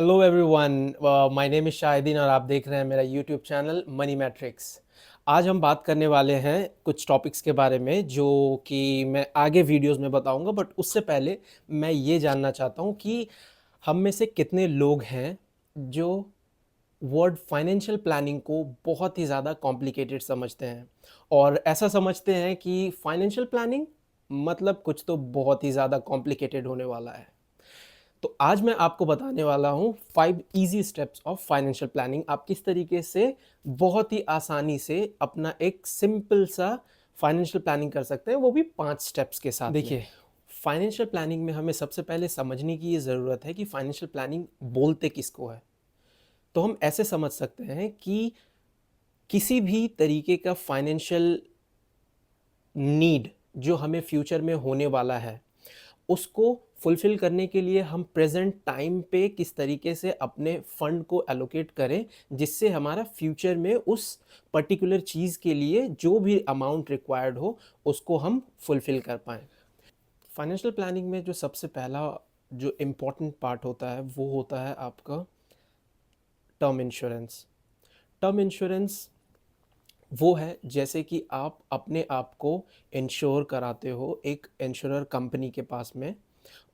Hello everyone, my name is Shahidin और आप देख रहे हैं मेरा यूट्यूब चैनल मनी मैट्रिक्स। आज हम बात करने वाले हैं कुछ टॉपिक्स के बारे में जो कि मैं आगे वीडियोस में बताऊंगा, बट उससे पहले मैं ये जानना चाहता हूँ कि हम में से कितने लोग हैं जो वर्ड फाइनेंशियल प्लानिंग को बहुत ही ज़्यादा कॉम्प्लिकेटेड समझते हैं और ऐसा समझते हैं कि फाइनेंशियल प्लानिंग मतलब कुछ तो बहुत ही ज़्यादा कॉम्प्लिकेटेड होने वाला है। तो आज मैं आपको बताने वाला हूँ 5 easy steps of financial planning. आप किस तरीके से बहुत ही आसानी से अपना एक सिंपल सा फाइनेंशियल प्लानिंग कर सकते हैं, वो भी 5 स्टेप्स के साथ में। देखिए, फाइनेंशियल प्लानिंग में हमें सबसे पहले समझने की ये ज़रूरत है कि फाइनेंशियल प्लानिंग बोलते किसको है। तो हम ऐसे समझ सकते हैं कि किसी भी तरीके का फाइनेंशियल नीड जो हमें फ्यूचर में होने वाला है, उसको फुलफ़िल करने के लिए हम प्रेज़ेंट टाइम पे किस तरीके से अपने फ़ंड को एलोकेट करें, जिससे हमारा फ्यूचर में उस पर्टिकुलर चीज़ के लिए जो भी अमाउंट रिक्वायर्ड हो, उसको हम फुलफ़िल कर पाएँ। फाइनेंशियल प्लानिंग में जो सबसे पहला जो इम्पोर्टेंट पार्ट होता है, वो होता है आपका टर्म इंश्योरेंस। टर्म इंश्योरेंस वो है जैसे कि आप अपने आप को इंश्योर कराते हो एक इंश्योरर कंपनी के पास में,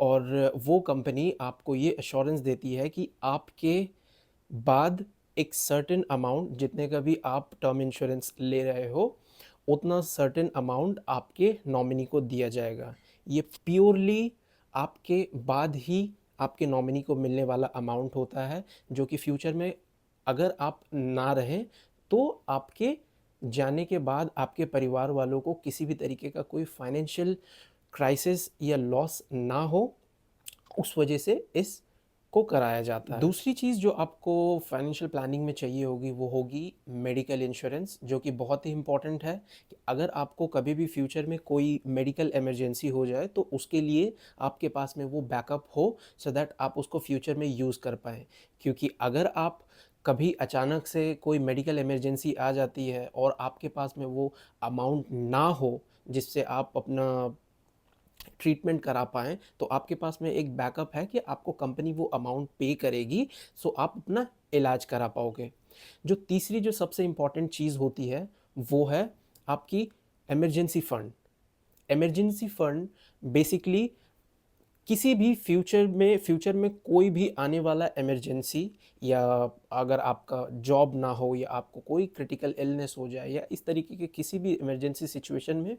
और वो कंपनी आपको ये एश्योरेंस देती है कि आपके बाद एक सर्टेन अमाउंट, जितने का भी आप टर्म इंश्योरेंस ले रहे हो, उतना सर्टेन अमाउंट आपके नॉमिनी को दिया जाएगा। ये प्योरली आपके बाद ही आपके नॉमिनी को मिलने वाला अमाउंट होता है, जो कि फ्यूचर में अगर आप ना रहें तो आपके जाने के बाद आपके परिवार वालों को किसी भी तरीके का कोई फाइनेंशियल क्राइसिस या लॉस ना हो, उस वजह से इसको कराया जाता है। दूसरी चीज़ जो आपको फाइनेंशियल प्लानिंग में चाहिए होगी, वो होगी मेडिकल इंश्योरेंस, जो कि बहुत ही इम्पॉर्टेंट है कि अगर आपको कभी भी फ्यूचर में कोई मेडिकल इमरजेंसी हो जाए तो उसके लिए आपके पास में वो बैकअप हो, सो दैट आप उसको फ्यूचर में यूज़ कर पाएँ। क्योंकि अगर आप कभी अचानक से कोई मेडिकल इमरजेंसी आ जाती है और आपके पास में वो अमाउंट ना हो जिससे आप अपना ट्रीटमेंट करा पाएँ, तो आपके पास में एक बैकअप है कि आपको कंपनी वो अमाउंट पे करेगी, सो आप अपना इलाज करा पाओगे। जो तीसरी जो सबसे इम्पोर्टेंट चीज़ होती है, वो है आपकी emergency fund. Emergency fund basically किसी भी फ्यूचर में कोई भी आने वाला इमरजेंसी, या अगर आपका जॉब ना हो या आपको कोई क्रिटिकल इलनेस हो जाए या इस तरीके के किसी भी इमरजेंसी सिचुएशन में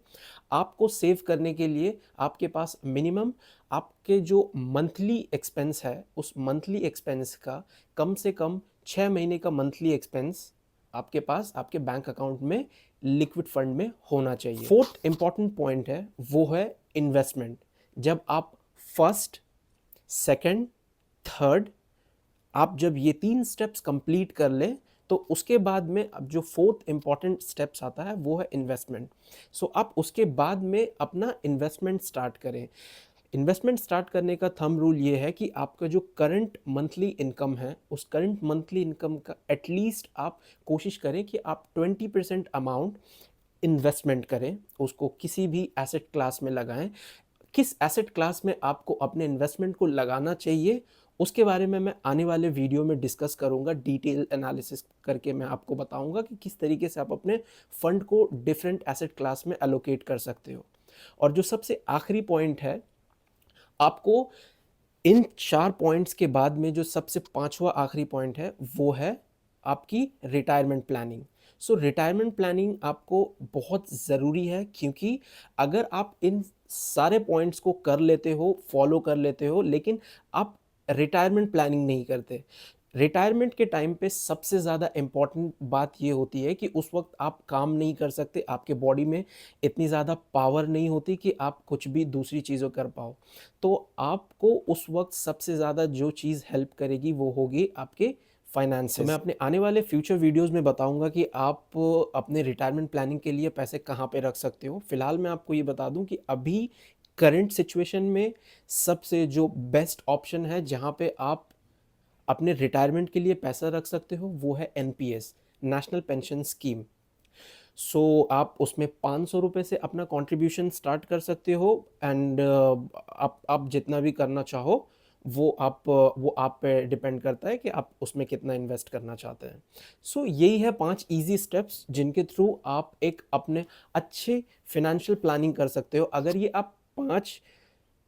आपको सेव करने के लिए आपके पास मिनिमम आपके जो मंथली एक्सपेंस है, उस मंथली एक्सपेंस का कम से कम 6 महीने का मंथली एक्सपेंस आपके पास आपके बैंक अकाउंट में लिक्विड फंड में होना चाहिए। फोर्थ इंपॉर्टेंट पॉइंट है, वो है इन्वेस्टमेंट। जब आप फर्स्ट, सेकंड, थर्ड, आप जब ये 3 स्टेप्स कंप्लीट कर लें, तो उसके बाद में अब जो फोर्थ इंपॉर्टेंट स्टेप्स आता है, वो है इन्वेस्टमेंट। सो आप उसके बाद में अपना इन्वेस्टमेंट स्टार्ट करें। इन्वेस्टमेंट स्टार्ट करने का थंब रूल ये है कि आपका जो करंट मंथली इनकम है, उस करंट मंथली इनकम का एटलीस्ट आप कोशिश करें कि आप 20% अमाउंट इन्वेस्टमेंट करें, उसको किसी भी एसेट क्लास में लगाएं। किस एसेट क्लास में आपको अपने इन्वेस्टमेंट को लगाना चाहिए, उसके बारे में मैं आने वाले वीडियो में डिस्कस करूंगा। डिटेल एनालिसिस करके मैं आपको बताऊंगा कि किस तरीके से आप अपने फंड को डिफरेंट एसेट क्लास में एलोकेट कर सकते हो। और जो सबसे आखिरी पॉइंट है, आपको इन 4 पॉइंट्स के बाद में जो सबसे पांचवा आखिरी पॉइंट है, वो है आपकी रिटायरमेंट प्लानिंग। सो रिटायरमेंट प्लानिंग आपको बहुत ज़रूरी है, क्योंकि अगर आप इन सारे पॉइंट्स को कर लेते हो, फॉलो कर लेते हो, लेकिन आप रिटायरमेंट प्लानिंग नहीं करते, रिटायरमेंट के टाइम पे सबसे ज़्यादा इम्पॉर्टेंट बात ये होती है कि उस वक्त आप काम नहीं कर सकते, आपके बॉडी में इतनी ज़्यादा पावर नहीं होती कि आप कुछ भी दूसरी चीज़ों कर पाओ। तो आपको उस वक्त सबसे ज़्यादा जो चीज़ हेल्प करेगी, वो होगी आपके फाइनेंसेस। तो मैं अपने आने वाले फ्यूचर वीडियोस में बताऊंगा कि आप अपने रिटायरमेंट प्लानिंग के लिए पैसे कहाँ पे रख सकते हो। फिलहाल मैं आपको ये बता दूं कि अभी करंट सिचुएशन में सबसे जो बेस्ट ऑप्शन है जहाँ पे आप अपने रिटायरमेंट के लिए पैसा रख सकते हो, वो है एनपीएस, नेशनल पेंशन स्कीम। सो आप उसमें 500 रुपये से अपना कंट्रीब्यूशन स्टार्ट कर सकते हो, एंड आप जितना भी करना चाहो वो आप पे डिपेंड करता है कि आप उसमें कितना इन्वेस्ट करना चाहते हैं। सो यही है 5 ईज़ी स्टेप्स जिनके थ्रू आप एक अपने अच्छे फाइनेंशियल प्लानिंग कर सकते हो। अगर ये आप 5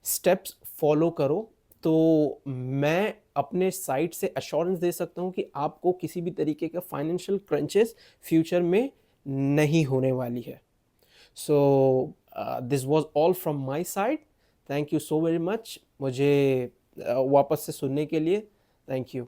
स्टेप्स फॉलो करो तो मैं अपने साइड से एश्योरेंस दे सकता हूँ कि आपको किसी भी तरीके का फाइनेंशियल क्रंचेस फ्यूचर में नहीं होने वाली है। So this was all from my side. Thank you so very much मुझे वापस से सुनने के लिए। Thank you.